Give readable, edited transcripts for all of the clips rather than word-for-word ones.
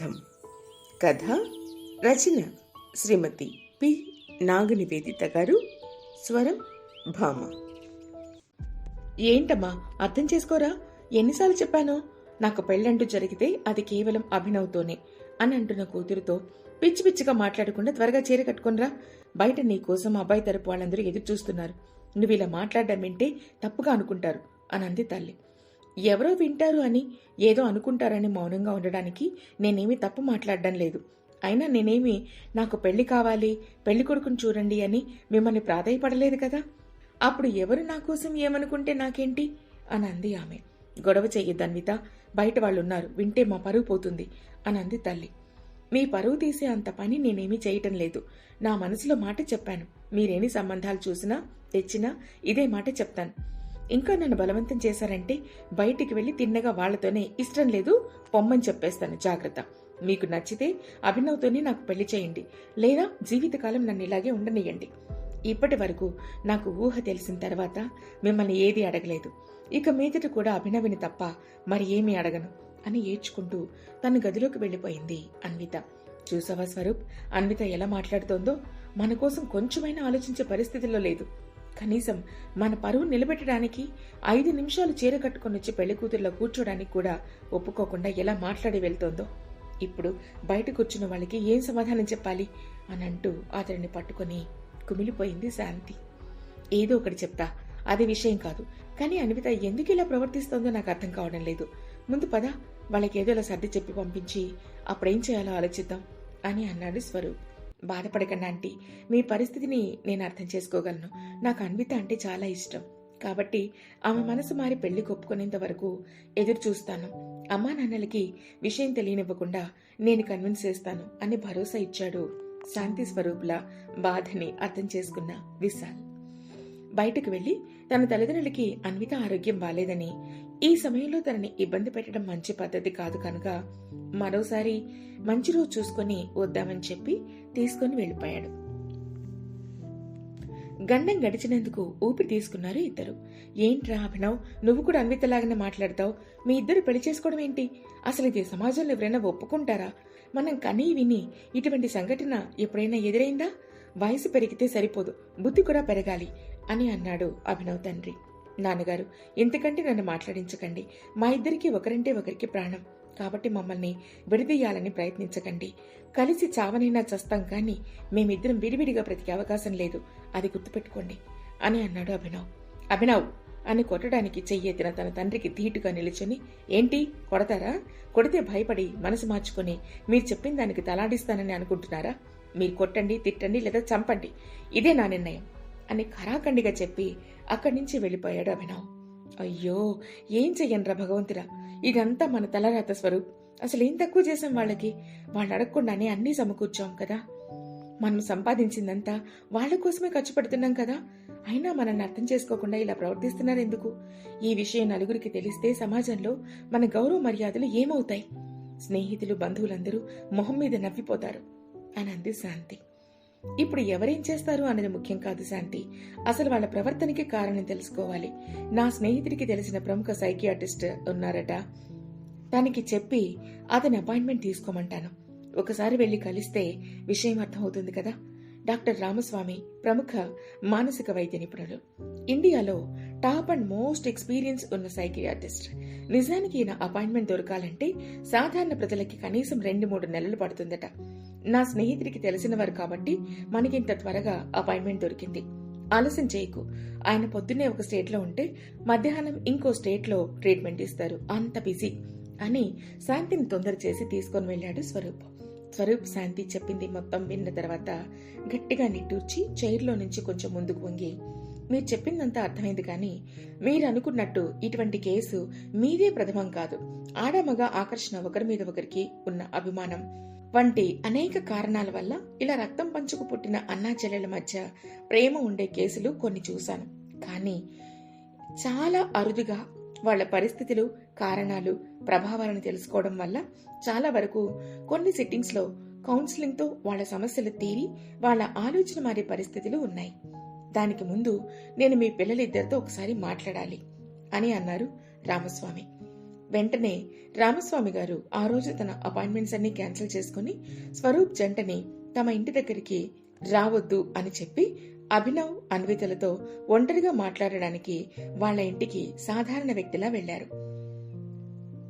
బంధం. కథ రచన శ్రీమతి పి నాగనివేదిత గారు. స్వరం భామ. ఏంటమ్మా అర్థం చేసుకోరా? ఎన్నిసార్లు చెప్పానో? నాకు పెళ్ళంటూ జరిగితే అది కేవలం అభినవ్తోనే అని అంటున్న కూతురుతో పిచ్చి పిచ్చిగా మాట్లాడకుండా త్వరగా చీర కట్టుకునిరా. బయట నీ కోసం అబ్బాయి తరపు వాళ్ళందరూ ఎదురు చూస్తున్నారు. నువ్వు ఇలా మాట్లాడడం వింటే తప్పుగా అనుకుంటారు అని అంది తల్లి. ఎవరో వింటారు అని, ఏదో అనుకుంటారని మౌనంగా ఉండడానికి నేనేమీ తప్పు మాట్లాడడం లేదు. అయినా నేనేమి నాకు పెళ్లి కావాలి, పెళ్లి కొడుకుని చూడండి అని మిమ్మల్ని ప్రాధాయపడలేదు కదా. అప్పుడు ఎవరు నా కోసం ఏమనుకుంటే నాకేంటి అని అంది ఆమె. గొడవ చెయ్యొద్దు అన్విత, బయట వాళ్ళున్నారు, వింటే మా పరువు పోతుంది అని అంది తల్లి. మీ పరువు తీసే అంత పని నేనేమీ చేయటం లేదు. నా మనసులో మాట చెప్పాను. మీరేని సంబంధాలు చూసినా తెచ్చినా ఇదే మాట చెప్తాను. ఇంకా నన్ను బలవంతం చేశారంటే బయటికి వెళ్లి తిన్నగా వాళ్లతోనే ఇష్టం లేదు పొమ్మని చెప్పేస్తాను. జాగ్రత్త. మీకు నచ్చితే అభినవ్తోనే నాకు పెళ్లి చేయండి, లేదా జీవితకాలం నన్ను ఇలాగే ఉండనియండి. ఇప్పటి వరకు నాకు ఊహ తెలిసిన తర్వాత మిమ్మల్ని ఏదీ అడగలేదు. ఇక మీదట కూడా అభినవిని తప్ప మరి ఏమీ అడగను అని ఏడ్చుకుంటూ తన గదిలోకి వెళ్లిపోయింది అన్విత. చూసావా స్వరూప్, అన్విత ఎలా మాట్లాడుతోందో? మన కోసం కొంచెమైనా ఆలోచించే పరిస్థితిలో లేదు. కనీసం మన పరువు నిలబెట్టడానికి 5 నిమిషాలు చీర కట్టుకుని వచ్చి పెళ్లి కూతురులో కూర్చోడానికి కూడా ఒప్పుకోకుండా ఎలా మాట్లాడి వెళ్తోందో. ఇప్పుడు బయట కూర్చున్న వాళ్ళకి ఏం సమాధానం చెప్పాలి అని అంటూ అతడిని పట్టుకుని కుమిలిపోయింది శాంతి. ఏదో ఒకటి చెప్తా, అది విషయం కాదు. కానీ అన్విత ఎందుకు ఇలా ప్రవర్తిస్తోందో నాకు అర్థం కావడం లేదు. ముందు పద, వాళ్ళకి ఏదో ఇలా సర్ది చెప్పి పంపించి అప్పుడేం చేయాలో ఆలోచిద్దాం అని అన్నాడు స్వరూప్. బాధపడకండి ఆంటీ, మీ పరిస్థితిని నేను అర్థం చేసుకోగలను. నాకు అన్విత అంటే చాలా ఇష్టం. కాబట్టి ఆమె మనసు మారి పెళ్లి కొప్పుకునేంత వరకు ఎదురు చూస్తాను. అమ్మా నాన్నలకి విషయం తెలియనివ్వకుండా నేను కన్విన్స్ చేస్తాను అని భరోసా ఇచ్చాడు శాంతి స్వరూప్ల బాధని అర్థం చేసుకున్న విశాల్. బయటకు వెళ్లి తన తల్లిదండ్రులకి అన్విత ఆరోగ్యం బాలేదని, ఈ సమయంలో తనని ఇబ్బంది పెట్టడం మంచి పద్ధతి కాదు కనుక మరోసారి మంచి రోజు చూసుకుని వద్దామని చెప్పి తీసుకుని వెళ్లిపోయాడు. గండం గడిచినందుకు ఊపిరి తీసుకున్నారు ఇద్దరు. ఏంట్రా అభినవ్, నువ్వు కూడా అన్వితలాగానే మాట్లాడతావు? మీ ఇద్దరు పెళ్లి చేసుకోవడం ఏంటి? అసలు ఇది సమాజంలో ఎవరైనా ఒప్పుకుంటారా? మనం కనీ విని ఇటువంటి సంఘటన ఎప్పుడైనా ఎదురైందా? వయసు పెరిగితే సరిపోదు, బుద్ధి కూడా పెరగాలి అని అన్నాడు అభినవ్ తండ్రి. నాన్నగారు, ఇంతకంటే నన్ను మాట్లాడించకండి. మా ఇద్దరికి ఒకరంటే ఒకరికి ప్రాణం. కాబట్టి మమ్మల్ని విడదీయాలని ప్రయత్నించకండి. కలిసి చావనైనా చస్తాం కానీ మేమిద్దరం విడివిడిగా బ్రతికే అవకాశం లేదు, అది గుర్తుపెట్టుకోండి అని అన్నాడు అభినవ్. అభినవ్ అని కొట్టడానికి చెయ్యెత్తిన తన తండ్రికి ధీటుగా నిలుచుని, ఏంటి కొడతారా? కొడితే భయపడి మనసు మార్చుకుని మీరు చెప్పిన దానికి తలాడిస్తానని అనుకుంటున్నారా? మీరు కొట్టండి, తిట్టండి, లేదా చంపండి, ఇదే నా నిర్ణయం అని ఖరాఖండిగా చెప్పి అక్కడి నుంచి వెళ్లిపోయాడు అభినవ్. అయ్యో, ఏం చెయ్యనరా భగవంతురా, ఇదంతా మన తలరాత స్వరూప్. అసలు ఏం తక్కువ చేశాం వాళ్ళకి? వాళ్ళు అడగకుండానే అన్నీ సమకూర్చాం కదా. మనం సంపాదించిందంతా వాళ్ళ కోసమే ఖర్చు పెడుతున్నాం కదా. అయినా మనల్ని అర్థం చేసుకోకుండా ఇలా ప్రవర్తిస్తున్నారు ఎందుకు? ఈ విషయం నలుగురికి తెలిస్తే సమాజంలో మన గౌరవ మర్యాదలు ఏమవుతాయి? స్నేహితులు, బంధువులందరూ మొహం మీద నవ్విపోతారు అని అంది శాంతి. ఇప్పుడు ఎవరేం చేస్తారు అన్నది ముఖ్యం కాదు శాంతి, అసలు వాళ్ళ ప్రవర్తనకి కారణం తెలుసుకోవాలి. నా స్నేహితుడికి తెలిసిన ప్రముఖ సైకియాట్రిస్ట్ ఉన్నారట, తనకి చెప్పి అతని అపాయింట్మెంట్ తీసుకోమంటాను. ఒకసారి వెళ్లి కలిస్తే విషయం అర్థమవుతుంది కదా. డాక్టర్ రామస్వామి ప్రముఖ మానసిక వైద్య నిపుణులు, ఇండియాలో టాప్ అండ్ మోస్ట్ ఎక్స్పీరియన్స్ ఉన్న సైకియాట్రిస్ట్. నిజానికి ఈయన అపాయింట్మెంట్ దొరకాలంటే సాధారణ ప్రజలకి కనీసం 2-3 నెలలు పడుతుందట. నా స్నేహితుడికి తెలిసినవారు కాబట్టి మనకింత త్వరగా అపాయింట్మెంట్ దొరికింది. ఆలస్యం చేయకు. ఆయన పొద్దున్నే ఒక స్టేట్ లో ఉంటే మధ్యాహ్నం ఇంకో స్టేట్ లో ట్రీట్మెంట్ ఇస్తారు, అంత బిజీ అని శాంతిని తొందర చేసి తీసుకొని వెళ్లాడు స్వరూప్. స్వరూప్ శాంతి చెప్పింది మొత్తం విన్న తర్వాత గట్టిగా నిట్టూర్చి చైర్లో నుంచి కొంచెం ముందుకు వంగి, మీరు చెప్పిందంతా అర్థమైంది, కానీ మీరు అనుకున్నట్టు ఇటువంటి కేసు మీదే ప్రథమం కాదు. ఆడమగ ఆకర్షణ, ఒకరి మీద ఒకరికి ఉన్న అభిమానం వంటి అనేక కారణాల వల్ల ఇలా రక్తం పంచుకు పుట్టిన అన్నా చెల్లెల మధ్య ప్రేమ ఉండే కేసులు కొన్ని చూశాను. కానీ చాలా అరుదుగా వాళ్ల పరిస్థితులు, కారణాలు, ప్రభావాలను తెలుసుకోవడం వల్ల చాలా వరకు కొన్ని సిట్టింగ్స్ లో కౌన్సిలింగ్ తో వాళ్ల సమస్యలు తీరి వాళ్ల ఆలోచన మారే పరిస్థితులు ఉన్నాయి. దానికి ముందు నేను మీ పిల్లలిద్దరితో ఒకసారి మాట్లాడాలి అని అన్నారు రామస్వామి. వెంటనే రామస్వామి గారు ఆ రోజు తన అపాయింట్మెంట్స్ అన్ని క్యాన్సిల్ చేసుకుని స్వరూప్ జంటని తమ ఇంటి దగ్గరికి రావద్దు అని చెప్పి అభినవ్ అన్వితలతో ఒంటరిగా మాట్లాడడానికి వాళ్ళ ఇంటికి సాధారణ వ్యక్తిలా వెళ్లారు.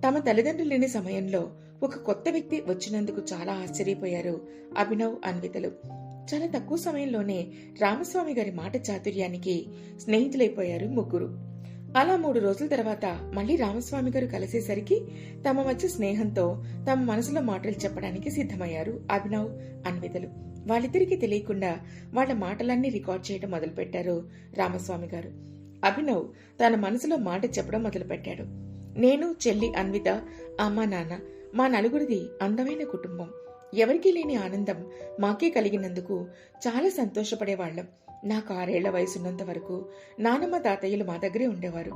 తమ తల్లిదండ్రులు లేని సమయంలో ఒక కొత్త వ్యక్తి వచ్చినందుకు చాలా ఆశ్చర్యపోయారు అభినవ్ అన్వితలు. చాలా తక్కువ సమయంలోనే రామస్వామి గారి మాట చాతుర్యానికి స్నేహితులైపోయారు ముగ్గురు. అలా 3 రోజుల తర్వాత మళ్లీ రామస్వామి గారు కలిసేసరికి తమ మధ్య స్నేహంతో తమ మనసులో మాటలు చెప్పడానికి సిద్ధమయ్యారు అభినవ్ అన్వితలు. వాళ్ళిద్దరికీ తెలియకుండా వాళ్ల మాటలన్నీ రికార్డ్ చేయడం మొదలుపెట్టారు రామస్వామి గారు. అభినవ్ తన మనసులో మాట చెప్పడం మొదలుపెట్టాడు. నేను, చెల్లి అన్విత, అమ్మ, నాన్న, మా నలుగురిది అందమైన కుటుంబం. ఎవరికీ లేని ఆనందం మాకే కలిగినందుకు చాలా సంతోషపడేవాళ్లం. నాకు 6 ఏళ్ల వయసున్నంత వరకు నానమ్మ, తాతయ్యలు మా దగ్గరే ఉండేవారు.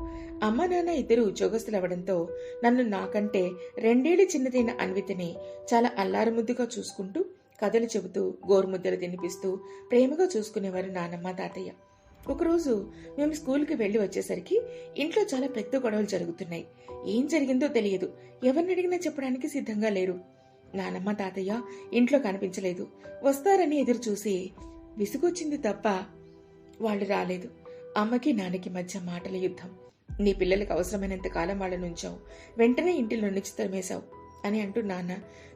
అమ్మ, నాన్న ఇద్దరు ఉద్యోగస్తులవడంతో నన్ను నాకంటే 2 ఏళ్లు చిన్నదైన అన్వితని చాలా అల్లారుముద్దుగా చూసుకుంటూ, కథలు చెబుతూ, గోరుముద్దలు తినిపిస్తూ ప్రేమగా చూసుకునేవారు నానమ్మ, తాతయ్య. ఒకరోజు మేము స్కూల్కి వెళ్లి వచ్చేసరికి ఇంట్లో చాలా పెద్ద గొడవలు జరుగుతున్నాయి. ఏం జరిగిందో తెలియదు. ఎవరిని అడిగినా చెప్పడానికి సిద్ధంగా లేరు. నానమ్మ, తాతయ్య ఇంట్లో కనిపించలేదు. వస్తారని ఎదురు చూసి విసుగొచ్చింది తప్ప వాళ్ళు రాలేదు. అమ్మకి నాన్నకి మధ్య మాటల యుద్ధం. నీ పిల్లలకు అవసరమైనంత కాలం వాళ్ళ ఉంచావు, వెంటనే ఇంటిలో నుంచి తరిమేశావు అని అంటూ నాన్న,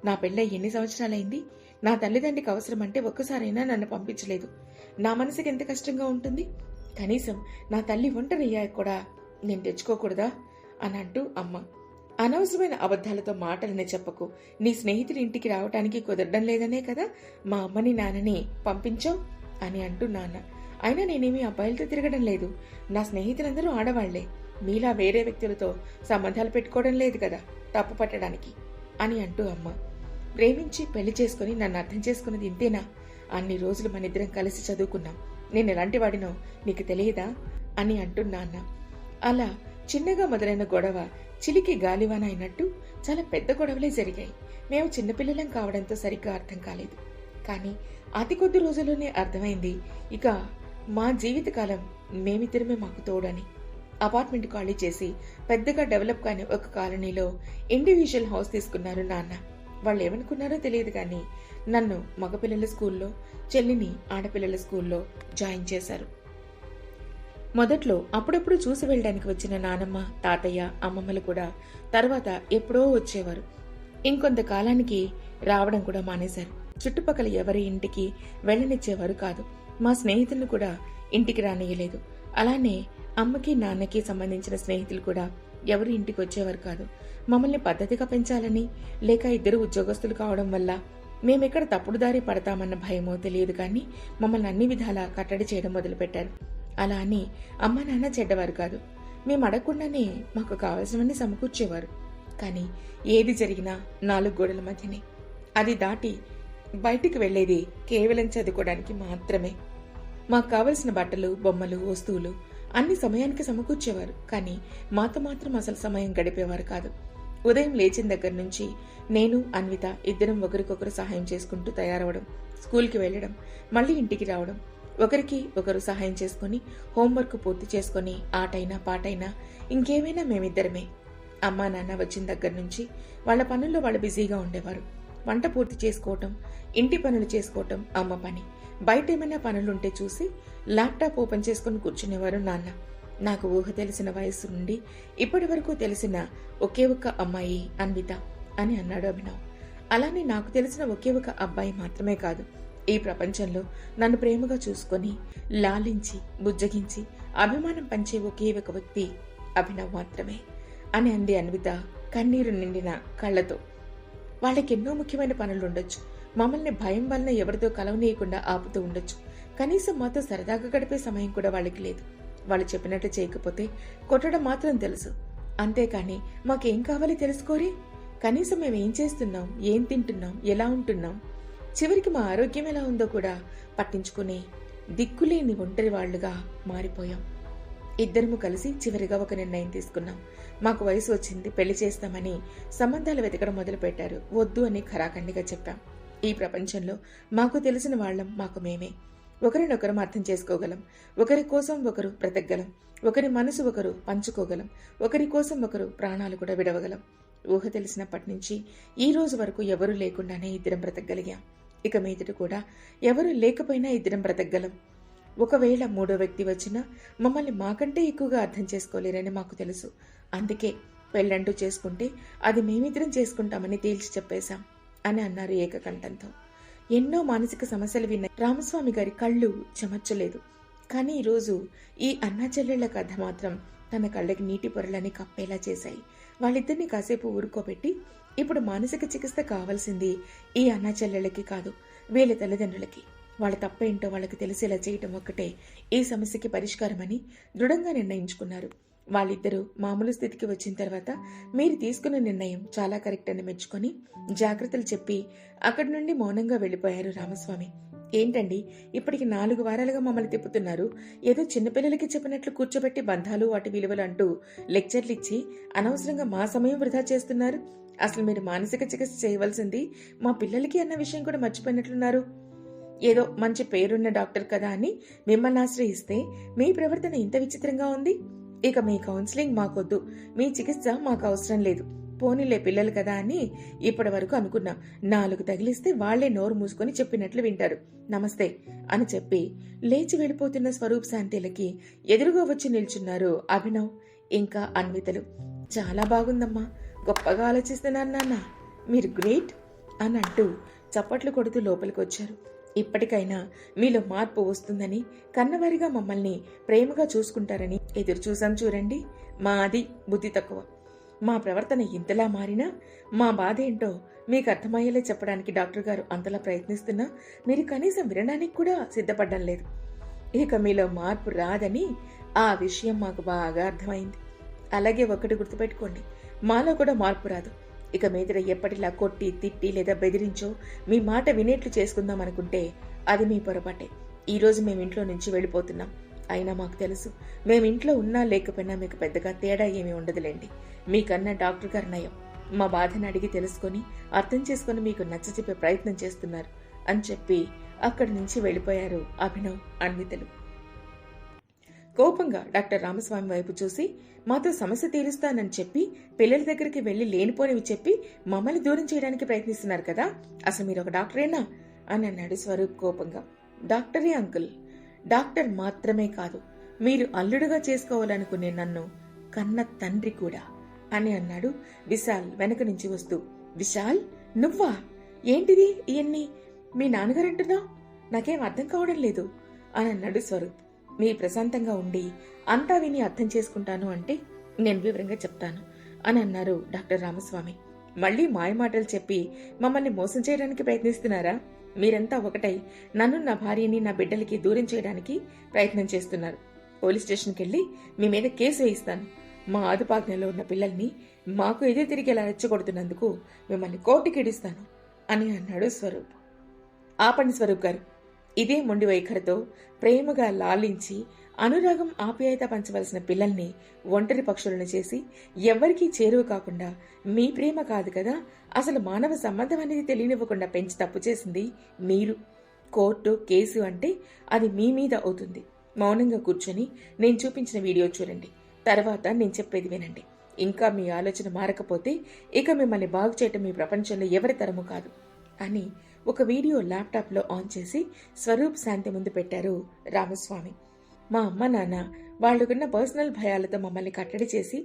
నా పెళ్ళై ఎన్ని సంవత్సరాలైంది? నా తల్లిదండ్రికి అవసరమంటే ఒక్కసారైనా నన్ను పంపించలేదు. నా మనసుకి ఎంత కష్టంగా ఉంటుంది. కనీసం నా తల్లి ఒంటరయ్యాక కూడా నేను తెచ్చుకోకూడదా అని అంటూ అమ్మ, అనవసరమైన అబద్ధాలతో మాటలని చెప్పకు. నీ స్నేహితుడి ఇంటికి రావటానికి కుదరడం లేదనే కదా మా అమ్మని నాన్నని పంపించావు అని అంటూ నాన్న, అయినా నేనేమీ అబ్బాయిలతో తిరగడం లేదు. నా స్నేహితులందరూ ఆడవాళ్లే. మీలా వేరే వ్యక్తులతో సంబంధాలు పెట్టుకోవడం లేదు కదా తప్పు పట్టడానికి అని అంటూ అమ్మ, ప్రేమించి పెళ్లి చేసుకుని నన్ను అర్థం చేసుకున్నది ఇంతేనా? అన్ని రోజులు మనిద్దరం కలిసి చదువుకున్నాం. నేను ఎలాంటి వాడినో నీకు తెలియదా అని అంటూ నాన్న. అలా చిన్నగా మొదలైన గొడవ చిలికి గాలివాన అయినట్టు చాలా పెద్ద గొడవలే జరిగాయి. మేము చిన్నపిల్లలం కావడంతో సరిగ్గా అర్థం కాలేదు. కానీ అతి కొద్ది రోజుల్లోనే అర్థమైంది, ఇక మా జీవితకాలం మేమిద్దరమే మాకు తోడని. అపార్ట్మెంట్ ఖాళీ చేసి పెద్దగా డెవలప్ కాని ఒక కాలనీలో ఇండివిజువల్ హౌస్ తీసుకున్నారు నాన్న. వాళ్ళు ఏమనుకున్నారో తెలియదు కానీ నన్ను మగపిల్లల స్కూల్లో, చెల్లిని ఆడపిల్లల స్కూల్లో జాయిన్ చేశారు. మొదట్లో అప్పుడప్పుడు చూసి వెళ్ళడానికి వచ్చిన నానమ్మ, తాతయ్య, అమ్మమ్మలు కూడా తర్వాత ఎప్పుడో వచ్చేవారు. ఇంకొంతకాలానికి రావడం కూడా మానేశారు. చుట్టుపక్కల ఎవరి ఇంటికి వెళ్ళనిచ్చేవారు కాదు. మా స్నేహితులను కూడా ఇంటికి రానియలేదు. అలానే అమ్మకి, నాన్నకి సంబంధించిన స్నేహితులు కూడా ఎవరి ఇంటికి వచ్చేవారు కాదు. మమ్మల్ని పద్ధతిగా పెంచాలని, లేక ఇద్దరు ఉద్యోగస్తులు కావడం వల్ల మేమెక్కడ తప్పుడు దారి పడతామన్న భయమో తెలియదు కానీ మమ్మల్ని అన్ని విధాలా కట్టడి చేయడం మొదలుపెట్టారు. అలా అని అమ్మ, నాన్న చెడ్డవారు కాదు. మేము అడగకుండానే మాకు కావలసినవన్నీ సమకూర్చేవారు. కానీ ఏది జరిగినా 4 గోడల మధ్యనే. అది దాటి బయటికి వెళ్లేది కేవలం చదువుకోవడానికి మాత్రమే. మాకు కావలసిన బట్టలు, బొమ్మలు, వస్తువులు అన్ని సమయానికి సమకూర్చేవారు. కానీ మాతో మాత్రం అసలు సమయం గడిపేవారు కాదు. ఉదయం లేచిన దగ్గర నుంచి నేను, అన్విత ఇద్దరం ఒకరికొకరు సహాయం చేసుకుంటూ తయారవడం, స్కూల్కి వెళ్లడం, మళ్లీ ఇంటికి రావడం, ఒకరికి ఒకరు సహాయం చేసుకుని హోంవర్క్ పూర్తి చేసుకుని ఆటైనా పాటైనా ఇంకేమైనా మేమిద్దరమే. అమ్మా నాన్న వచ్చిన దగ్గర నుంచి వాళ్ల పనుల్లో వాళ్ళు బిజీగా ఉండేవారు. వంట పూర్తి చేసుకోవటం, ఇంటి పనులు చేసుకోవటం అమ్మ పని. బయట ఏమైనా పనులుంటే చూసి ల్యాప్టాప్ ఓపెన్ చేసుకుని కూర్చునేవారు నాన్న. నాకు ఊహ తెలిసిన వయసు నుండి ఇప్పటి వరకు తెలిసిన ఒకే ఒక్క అమ్మాయి అన్విత అని అన్నాడు అభినవ్. అలానే నాకు తెలిసిన ఒకే ఒక అబ్బాయి మాత్రమే కాదు, ఈ ప్రపంచంలో నన్ను ప్రేమగా చూసుకొని లాలించి బుజ్జగించి అభిమానం పంచే ఒకే ఒక వ్యక్తి అభినవ్ మాత్రమే అని అంది అన్విత కన్నీరు నిండిన కళ్లతో. వాళ్ళకెన్నో ముఖ్యమైన పనులుండొచ్చు. మమ్మల్ని భయం వలన ఎవరితో కలవనీయకుండా ఆపుతూ ఉండొచ్చు. కనీసం మాతో సరదాగా గడిపే సమయం కూడా వాళ్ళకి లేదు. వాళ్ళు చెప్పినట్టు చేయకపోతే కొట్టడం మాత్రం తెలుసు. అంతేకాని మాకేం కావాలి తెలుసుకోరే. కనీసం మేమేం చేస్తున్నాం, ఏం తింటున్నాం, ఎలా ఉంటున్నాం, చివరికి మా ఆరోగ్యం ఎలా ఉందో కూడా పట్టించుకునే దిక్కులేని ఒంటరి వాళ్లుగా మారిపోయాం. ఇద్దరము కలిసి చివరిగా ఒక నిర్ణయం తీసుకున్నాం. మాకు వయసు వచ్చింది, పెళ్లి చేస్తామని సంబంధాలు వెతకడం మొదలు పెట్టారు. వద్దు అని ఖరాఖండిగా చెప్పాం. ఈ ప్రపంచంలో మాకు తెలిసిన వాళ్లం మాకు మేమే. ఒకరినొకరం అర్థం చేసుకోగలం, ఒకరి కోసం ఒకరు బ్రతకగలం, ఒకరి మనసు ఒకరు పంచుకోగలం, ఒకరి కోసం ఒకరు ప్రాణాలు కూడా విడవగలం. ఊహ తెలిసినప్పటి నుంచి ఈ రోజు వరకు ఎవరూ లేకుండానే ఇద్దరం బ్రతకగలిగాం. ఇక మీదట కూడా ఎవరూ లేకపోయినా ఇద్దరం బ్రతకగలం. ఒకవేళ మూడో వ్యక్తి వచ్చినా మమ్మల్ని మాకంటే ఎక్కువగా అర్థం చేసుకోలేరని మాకు తెలుసు. అందుకే పెళ్ళంటూ చేసుకుంటే అది మేమిద్దరం చేసుకుంటామని తేల్చి చెప్పేశాం అని అన్నారు ఏకకంఠంతో. ఎన్నో మానసిక సమస్యలు విన్న రామస్వామి గారి కళ్ళు చెమర్చలేదు. కానీ ఈరోజు ఈ అన్నా చెల్లెళ్ల కథ మాత్రం తన కళ్ళకి నీటి పొరలని కప్పేలా చేశాయి. వాళ్ళిద్దరిని కాసేపు ఊరుకోబెట్టి, ఇప్పుడు మానసిక చికిత్స కావాల్సింది ఈ అన్నా చెల్లెళ్ళకి కాదు, వీళ్ళ తల్లిదండ్రులకి. వాళ్ళ తప్పేంటో వాళ్ళకి తెలిసేలా చేయటం ఒక్కటే ఈ సమస్యకి పరిష్కారమని దృఢంగా నిర్ణయించుకున్నారు. వాళ్ళిద్దరూ మామూలు స్థితికి వచ్చిన తర్వాత మీరు తీసుకున్న నిర్ణయం చాలా కరెక్ట్ అని మెచ్చుకొని జాగ్రత్తలు చెప్పి అక్కడి నుండి మౌనంగా వెళ్లిపోయారు రామస్వామి. ఏంటండి, ఇప్పటికి 4 వారాలుగా మమ్మల్ని తిప్పుతున్నారు. ఏదో చిన్నపిల్లలకి చెప్పినట్లు కూర్చోబెట్టి బంధాలు వాటి విలువలు అంటూ లెక్చర్లు ఇచ్చి అనవసరంగా మా సమయం వృధా చేస్తున్నారు. అసలు మీరు మానసిక చికిత్స చేయవలసింది మా పిల్లలకి అన్న విషయం కూడా మర్చిపోయినట్లున్నారు. ఏదో మంచి పేరున్న డాక్టర్ కదా అని మిమ్మల్ని ఆశ్రయిస్తే మీ ప్రవర్తన ఇంత విచిత్రంగా ఉంది. ఇక మీ కౌన్సిలింగ్ మాకొద్దు, మీ చికిత్స మాకు అవసరం లేదు. పోనీలే పిల్లలు కదా అని ఇప్పటి వరకు అనుకున్నాం. 4 తగిలిస్తే వాళ్లే నోరు మూసుకొని చెప్పినట్లు వింటారు. నమస్తే అని చెప్పి లేచి వెళ్ళిపోతున్న స్వరూప్ శాంతిలకి ఎదురుగా వచ్చి నిల్చున్నారు అభినవ్ ఇంకా అన్వితలు. చాలా బాగుందమ్మా, గొప్పగా ఆలోచిస్తున్నాను నాన్న, మీరు గ్రేట్ అని అంటూ చప్పట్లు కొడుతూ లోపలికి వచ్చారు. ఇప్పటికైనా మీలో మార్పు వస్తుందని, కన్నవారిగా మమ్మల్ని ప్రేమగా చూసుకుంటారని ఎదురు చూసాం. చూడండి, మాది బుద్ధి తక్కువ. మా ప్రవర్తన ఇంతలా మారినా మా బాధ ఏంటో మీకు అర్థమయ్యేలా చెప్పడానికి డాక్టర్ గారు అంతలా ప్రయత్నిస్తున్నా మీరు కనీసం వినడానికి కూడా సిద్ధపడడం లేదు. ఇక మీలో మార్పు రాదని ఆ విషయం మాకు బాగా అర్థమైంది. అలాగే ఒకటి గుర్తుపెట్టుకోండి, మాలో కూడా మార్పు రాదు. ఇక మీదట ఎప్పటిలా కొట్టి తిట్టి లేదా బెదిరించో మీ మాట వినేట్లు చేసుకుందాం అనుకుంటే అది మీ పొరపాటే. ఈరోజు మేము ఇంట్లో నుంచి వెళ్ళిపోతున్నాం. అయినా మాకు తెలుసు, మేమింట్లో ఉన్నా లేకపోయినా మీకు పెద్దగా తేడా ఏమీ ఉండదులేండి. మీకన్నా డాక్టర్ గారు నయం. మా బాధను అడిగి తెలుసుకొని అర్థం చేసుకుని మీకు నచ్చచెప్పే ప్రయత్నం చేస్తున్నారు అని చెప్పి అక్కడి నుంచి వెళ్ళిపోయారు అభినవ్ అన్వితలు. కోపంగా డాక్టర్ రామస్వామి వైపు చూసి, మాతో సమస్య తీరుస్తానని చెప్పి పిల్లల దగ్గరికి వెళ్లి లేనిపోనివి చెప్పి మమ్మల్ని దూరం చేయడానికి ప్రయత్నిస్తున్నారు కదా, అసలు మీరు ఒక డాక్టరేనా అని అన్నాడు స్వరూప్ కోపంగా. డాక్టరే అంకుల్, డాక్టర్ మాత్రమే కాదు, మీరు అల్లుడుగా చేసుకోవాలనుకునే నన్ను కన్న తండ్రి కూడా అని అన్నాడు విశాల్ వెనక నుంచి వస్తూ. విశాల్, నువ్వా? ఏంటిది ఇవన్నీ మీ నాన్నగారు అంటున్నావు? నాకేం అర్థం కావడం లేదు అని అన్నాడు స్వరూప్. మీ ప్రశాంతంగా ఉండి అంతా విని అర్థం చేసుకుంటాను అంటే నేను వివరంగా చెప్తాను అని అన్నారు డాక్టర్ రామస్వామి. మళ్లీ మాయమాటలు చెప్పి మమ్మల్ని మోసం చేయడానికి ప్రయత్నిస్తున్నారా? మీరంతా ఒకటై నన్ను, నా భార్యని, నా బిడ్డలకి దూరం చేయడానికి ప్రయత్నం చేస్తున్నారు. పోలీస్ స్టేషన్కి వెళ్లి మీ మీద కేసు వేయిస్తాను. మా ఆదుపాజ్ఞలో ఉన్న పిల్లల్ని మాకు ఎదురు తిరిగి ఇలా రెచ్చగొడుతున్నందుకు మిమ్మల్ని కోర్టుకి ఇడిస్తాను అని అన్నాడు స్వరూప్. ఆపండి స్వరూప్ గారు, ఇదే మొండి వైఖరితో ప్రేమగా లాలించి అనురాగం ఆప్యాయత పంచవలసిన పిల్లల్ని ఒంటరి పక్షులను చేసి ఎవ్వరికీ చేరువ కాకుండా మీ ప్రేమ కాదు కదా, అసలు మానవ సంబంధం అనేది తెలియనివ్వకుండా పెంచి తప్పు చేసింది మీరు. కోర్టు కేసు అంటే అది మీ మీద అవుతుంది. మౌనంగా కూర్చొని నేను చూపించిన వీడియో చూడండి, తర్వాత నేను చెప్పేది వినండి. ఇంకా మీ ఆలోచన మారకపోతే ఇక మిమ్మల్ని బాగు చేయటం మీ ప్రపంచంలో ఎవరి తరము కాదు అని ఒక వీడియో ల్యాప్టాప్లో ఆన్ చేసి స్వరూప్ శాంతి ముందు పెట్టారు రామస్వామి. మా అమ్మ నాన్న వాళ్ళకున్న పర్సనల్ భయాలతో మమ్మల్ని కట్టడి చేసి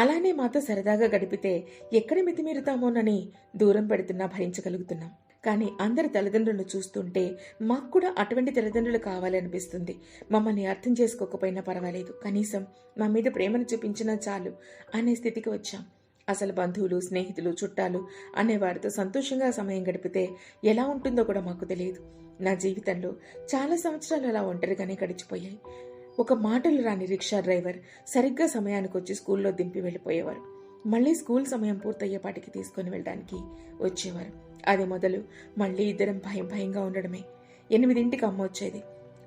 అలానే మాతో సరదాగా గడిపితే ఎక్కడ మితిమీరుతామోనని దూరం పెడుతున్నా భరించగలుగుతున్నాం. కానీ అందరి తల్లిదండ్రులను చూస్తుంటే మాకు కూడా అటువంటి తల్లిదండ్రులు కావాలనిపిస్తుంది. మమ్మల్ని అర్థం చేసుకోకపోయినా పర్వాలేదు, కనీసం మా మీద ప్రేమను చూపించినా చాలు అనే స్థితికి వచ్చాం. అసలు బంధువులు, స్నేహితులు, చుట్టాలు అనేవారితో సంతోషంగా సమయం గడిపితే ఎలా ఉంటుందో కూడా మాకు తెలియదు. నా జీవితంలో చాలా సంవత్సరాలు అలా ఒంటరిగానే గడిచిపోయాయి. ఒక మాటలు రాని రిక్షా డ్రైవర్ సరిగ్గా సమయానికి వచ్చి స్కూల్లో దింపి వెళ్ళిపోయేవారు. మళ్లీ స్కూల్ సమయం పూర్తయ్యేపాటికి తీసుకుని వెళ్ళడానికి వచ్చేవారు. అది మొదలు మళ్లీ ఇద్దరం భయంగా ఉండడమే. 8ంటికి అమ్మ వచ్చేది.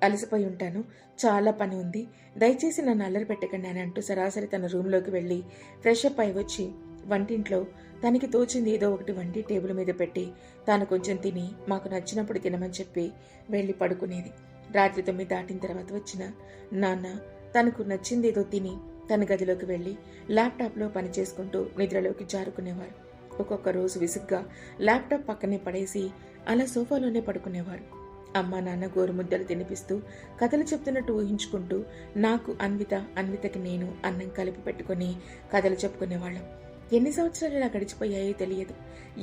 అలసిపోయి ఉంటాను, చాలా పని ఉంది, దయచేసి నన్ను అల్లరి పెట్టకండి అని అంటూ సరాసరి తన రూమ్లోకి వెళ్లి ఫ్రెష్ అప్ అయి వచ్చి వంటింట్లో తనకి తోచింది ఏదో ఒకటి వండి టేబుల్ మీద పెట్టి తాను కొంచెం తిని మాకు నచ్చినప్పుడు తినమని చెప్పి వెళ్లి పడుకునేది. రాత్రి 9 దాటిన తర్వాత వచ్చిన నాన్న తనకు నచ్చిందేదో తిని తన గదిలోకి వెళ్లి ల్యాప్టాప్లో పని చేసుకుంటూ నిద్రలోకి జారుకునేవారు. ఒక్కొక్క రోజు విసుగ్గా ల్యాప్టాప్ పక్కనే పడేసి అలా సోఫాలోనే పడుకునేవారు. అమ్మా నాన్న గోరుముద్దలు తినిపిస్తూ కథలు చెప్తున్నట్టు ఊహించుకుంటూ నాకు అన్వితకి నేను అన్నం కలిపి పెట్టుకుని కథలు చెప్పుకునేవాళ్ళం. ఎన్ని సంవత్సరాలు ఇలా గడిచిపోయాయో తెలియదు.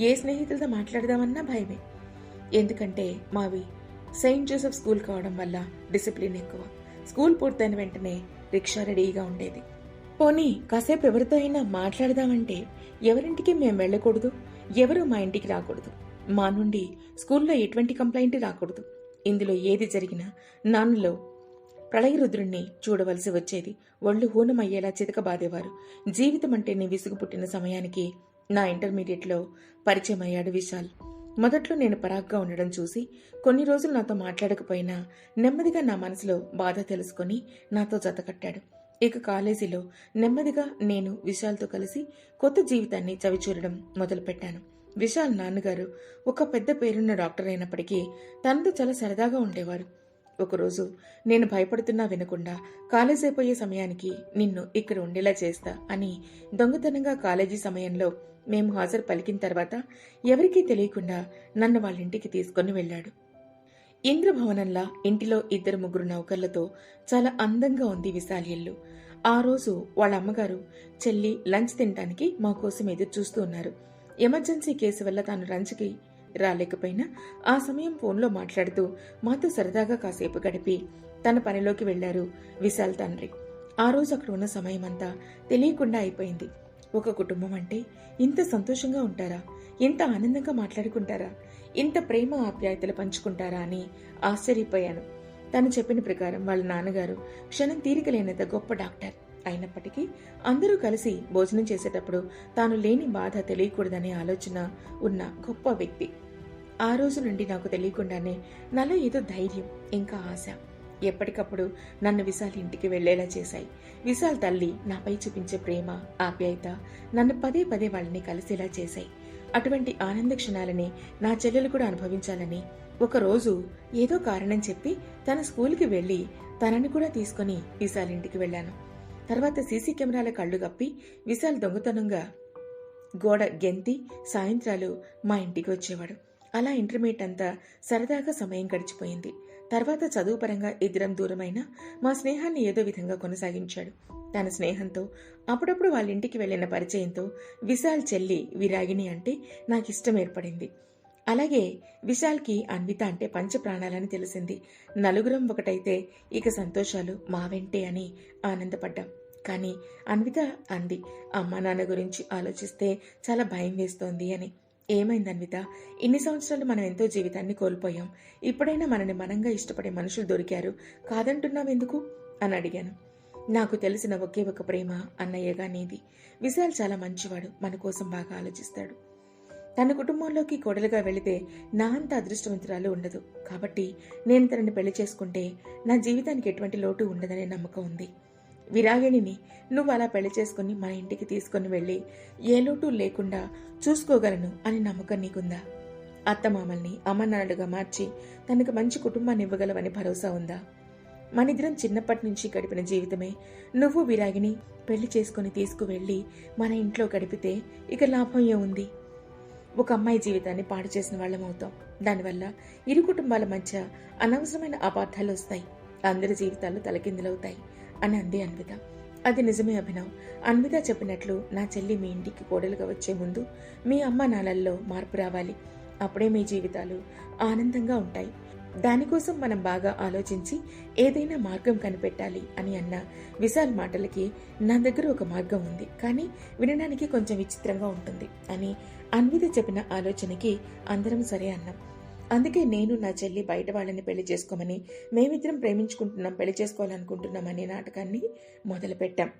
ఏ స్నేహితులతో మాట్లాడదామన్నా భయమే. ఎందుకంటే మావి సెయింట్ జోసెఫ్ స్కూల్ కావడం వల్ల డిసిప్లిన్ ఎక్కువ. స్కూల్ పూర్తయిన వెంటనే రిక్షా రెడీగా ఉండేది. పోనీ కాసేపు ఎవరితో అయినా మాట్లాడదామంటే ఎవరింటికి మేము వెళ్ళకూడదు, ఎవరూ మా ఇంటికి రాకూడదు. మా నుండి స్కూల్లో ఎటువంటి కంప్లైంట్ రాకూడదు. ఇందులో ఏది జరిగినా నాన్నలో ప్రళయరుద్రుణ్ణి చూడవలసి వచ్చేది. ఒళ్ళు హూనమయ్యేలా చితకబాదేవారు. జీవితం అంటేనే విసుగు పుట్టిన సమయానికి నా ఇంటర్మీడియట్లో పరిచయం అయ్యాడు విశాల్. మొదట్లో నేను పరాగ్గా ఉండడం చూసి కొన్ని రోజులు నాతో మాట్లాడకపోయినా నెమ్మదిగా నా మనసులో బాధ తెలుసుకొని నాతో జతకట్టాడు. ఇక కాలేజీలో నెమ్మదిగా నేను విశాల్తో కలిసి కొత్త జీవితాన్ని చవిచూడడం మొదలుపెట్టాను. విశాల్ నాన్నగారు ఒక పెద్ద పేరున్న డాక్టర్ అయినప్పటికీ తనతో చాలా సరదాగా ఉండేవారు. ఒకరోజు నేను భయపడుతున్నా వినకుండా కాలేజ్ అయిపోయే సమయానికి నిన్ను ఇక్కడ ఉండేలా చేస్తా అని దొంగతనంగా కాలేజీ సమయంలో మేము హాజరు పలికిన తర్వాత ఎవరికీ తెలియకుండా నన్ను వాళ్ళ ఇంటికి తీసుకుని వెళ్ళాడు. ఇంద్రభవనంలా ఇంటిలో 2-3 నౌకర్లతో చాలా అందంగా ఉంది విశాల్ ఇల్లు. ఆ రోజు వాళ్ళ అమ్మగారు చెల్లి లంచ్ తినడానికి మా కోసం ఎదురు చూస్తూ ఉన్నారు. ఎమర్జెన్సీ కేసు వల్ల తాను లంచ్కి రాలేకపోయినా ఆ సమయం ఫోన్లో మాట్లాడుతూ మాతో సరదాగా కాసేపు గడిపి తన పనిలోకి వెళ్లారు విశాల్ తండ్రి. ఆ రోజు అక్కడ ఉన్న సమయం అంతా తెలియకుండా అయిపోయింది. ఒక కుటుంబం అంటే ఇంత సంతోషంగా ఉంటారా, ఇంత ఆనందంగా మాట్లాడుకుంటారా, ఇంత ప్రేమ ఆప్యాయతలు పంచుకుంటారా అని ఆశ్చర్యపోయాను. తను చెప్పిన ప్రకారం వాళ్ళ నాన్నగారు క్షణం తీరికలేనంత గొప్ప డాక్టర్ అయినప్పటికీ అందరూ కలిసి భోజనం చేసేటప్పుడు తాను లేని బాధ తెలియకూడదనే ఆలోచన ఉన్న గొప్ప వ్యక్తి. ఆ రోజు నుండి నాకు తెలియకుండానే నాలో ఏదో ధైర్యం ఇంకా ఆశ ఎప్పటికప్పుడు నన్ను విశాల్ ఇంటికి వెళ్లేలా చేశాయి. విశాల్ తల్లి నాపై చూపించే ప్రేమ ఆప్యాయత నన్ను పదే పదే వాళ్ళని కలిసేలా చేశాయి. అటువంటి ఆనంద క్షణాలని నా చెల్లెలు కూడా అనుభవించాలని ఒకరోజు ఏదో కారణం చెప్పి తన స్కూల్కి వెళ్లి తనని కూడా తీసుకుని విశాల్ ఇంటికి వెళ్లాను. తర్వాత సీసీ కెమెరాల కళ్లు గప్పి విశాల్ దొంగతనంగా గోడ గెంతి సాయంత్రాలు మా ఇంటికి వచ్చేవాడు. అలా ఇంటర్మీడియట్ అంతా సరదాగా సమయం గడిచిపోయింది. తర్వాత చదువు పరంగా ఇద్దరం దూరమైనా మా స్నేహాన్ని ఏదో విధంగా కొనసాగించాడు. తన స్నేహంతో అప్పుడప్పుడు వాళ్ళ ఇంటికి వెళ్లిన పరిచయంతో విశాల్ చెల్లి విరాగిణి అంటే నాకిష్టం ఏర్పడింది. అలాగే విశాల్కి అన్విత అంటే పంచప్రాణాలని తెలిసింది. నలుగురం ఒకటైతే ఇక సంతోషాలు మా వెంటే అని ఆనందపడ్డాం. కానీ అన్విత అంది, అమ్మా నాన్న గురించి ఆలోచిస్తే చాలా భయం వేస్తోంది అని. ఏమైంది అన్విత, ఇన్ని సంవత్సరాలు మనం ఎంతో జీవితాన్ని కోల్పోయాం. ఇప్పుడైనా మనని మనంగా ఇష్టపడే మనుషులు దొరికారు, కాదంటున్నావెందుకు అని అడిగాను. నాకు తెలిసిన ఒకే ఒక ప్రేమ అన్నయ్యగా నీది. విశాల్ చాలా మంచివాడు, మన కోసం బాగా ఆలోచిస్తాడు. తన కుటుంబంలోకి కోడలుగా వెళితే నా అంత అదృష్టవంతురాలు ఉండదు. కాబట్టి నేను తనని పెళ్లి చేసుకుంటే నా జీవితానికి ఎటువంటి లోటు ఉండదనే నమ్మకం ఉంది. విరాగిణిని నువ్వు అలా పెళ్లి చేసుకుని మన ఇంటికి తీసుకుని వెళ్ళి ఏ లోటు లేకుండా చూసుకోగలను అని నమ్మకం నీకుందా? అత్తమామల్ని అమ్మనాన్నలుగా మార్చి తనకు మంచి కుటుంబాన్ని ఇవ్వగలవని భరోసా ఉందా? మనిద్దరం చిన్నప్పటి నుంచి గడిపిన జీవితమే నువ్వు విరాగిని పెళ్లి చేసుకుని తీసుకువెళ్లి మన ఇంట్లో గడిపితే ఇక లాభం ఏముంది? ఒక అమ్మాయి జీవితాన్ని పాడు చేసిన వాళ్ళమవుతాం. దానివల్ల ఇరు కుటుంబాల మధ్య అనవసరమైన అపార్థాలు వస్తాయి, అందరి జీవితాలు తలకిందులవుతాయి అని అంది అన్విత. అది నిజమే అభినవ్. అన్విత చెప్పినట్లు నా చెల్లి మీ ఇంటికి కోడలుగా వచ్చే ముందు మీ అమ్మ నాన్నల్లో మార్పు రావాలి. అప్పుడే మీ జీవితాలు ఆనందంగా ఉంటాయి. దానికోసం మనం బాగా ఆలోచించి ఏదైనా మార్గం కనిపెట్టాలి అని అన్న విశాల్ మాటలకి నా దగ్గర ఒక మార్గం ఉంది, కానీ వినడానికి కొంచెం విచిత్రంగా ఉంటుంది అని అన్విత చెప్పిన ఆలోచనకి అందరం సరే అన్నాం. అందుకే నేను నా చెల్లి బయట వాళ్ళని పెళ్లి చేసుకోమని, మేమిద్దరం ప్రేమించుకుంటున్నాం, పెళ్లి చేసుకోవాలనుకుంటున్నాం అనే నాటకాన్ని మొదలుపెట్టాం.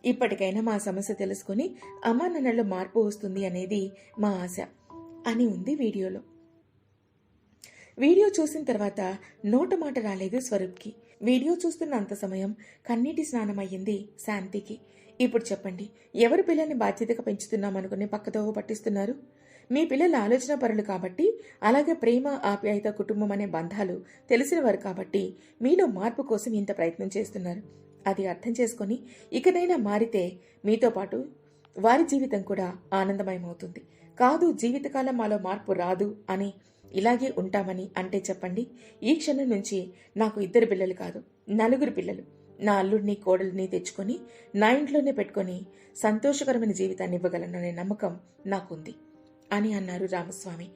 ఇప్పటికైనా మా సమస్య తెలుసుకుని అమ్మా నాన్నల్లో మార్పు వస్తుంది అనేది మా ఆశ అని ఉంది వీడియోలో. వీడియో చూసిన తర్వాత నోట మాట రాలేదు స్వరూప్కి. వీడియో చూస్తున్న అంత సమయం కన్నీటి స్నానం అయ్యింది శాంతికి. ఇప్పుడు చెప్పండి, ఎవరు పిల్లల్ని బాధ్యతగా పెంచుతున్నామనుకుని పక్కదోవ పట్టిస్తున్నారు? మీ పిల్లల ఆలోచన పరులు కాబట్టి, అలాగే ప్రేమ ఆప్యాయత కుటుంబం అనే బంధాలు తెలిసిన వారు కాబట్టి మీలో మార్పు కోసం ఇంత ప్రయత్నం చేస్తున్నారు. అది అర్థం చేసుకొని ఇకనైనా మారితే మీతో పాటు వారి జీవితం కూడా ఆనందమయమవుతుంది. కాదు జీవితకాలం మాలో మార్పు రాదు అని ఇలాగే ఉంటామని అంటే చెప్పండి. ఈ క్షణం నుంచి నాకు 2 పిల్లలు కాదు 4 పిల్లలు, నా అల్లుడిని కోడలిని తెచ్చుకొని నా ఇంట్లోనే పెట్టుకొని సంతోషకరమైన జీవితాన్ని ఇవ్వగలననే నమ్మకం నాకుంది అని అన్నారు రామస్వామి.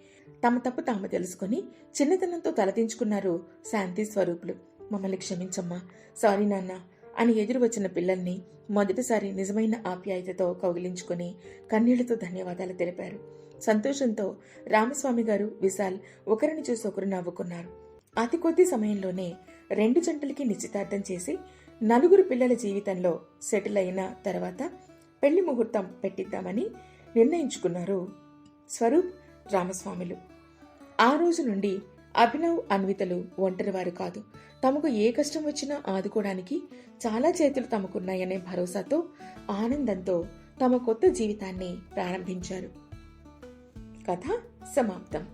తమ తప్పు తాము తెలుసుకుని చిన్నతనంతో తలదించుకున్నారు శాంతి స్వరూపులు. మమ్మల్ని క్షమించమ్మా, సారీ నాన్న అని ఎదురు వచ్చిన పిల్లల్ని మొదటిసారి నిజమైన ఆప్యాయతతో కౌగిలించుకుని కన్నీళ్లతో ధన్యవాదాలు తెలిపారు. సంతోషంతో రామస్వామి గారు, విశాల్ ఒకరిని చూసి ఒకరు నవ్వుకున్నారు. అతి కొద్ది సమయంలోనే 2 జంటలకి నిశ్చితార్థం చేసి 4 పిల్లల జీవితంలో సెటిల్ అయిన తర్వాత పెళ్లి ముహూర్తం పెట్టిద్దామని నిర్ణయించుకున్నారు స్వరూప్, రామస్వామిలు. ఆ రోజు నుండి అభినవ్, అన్వితలు ఒంటరివారు కాదు. తమకు ఏ కష్టం వచ్చినా ఆదుకోవడానికి చాలా చేతులు తమకున్నాయనే భరోసాతో, ఆనందంతో తమ కొత్త జీవితాన్ని ప్రారంభించారు. కథ సమాప్తం.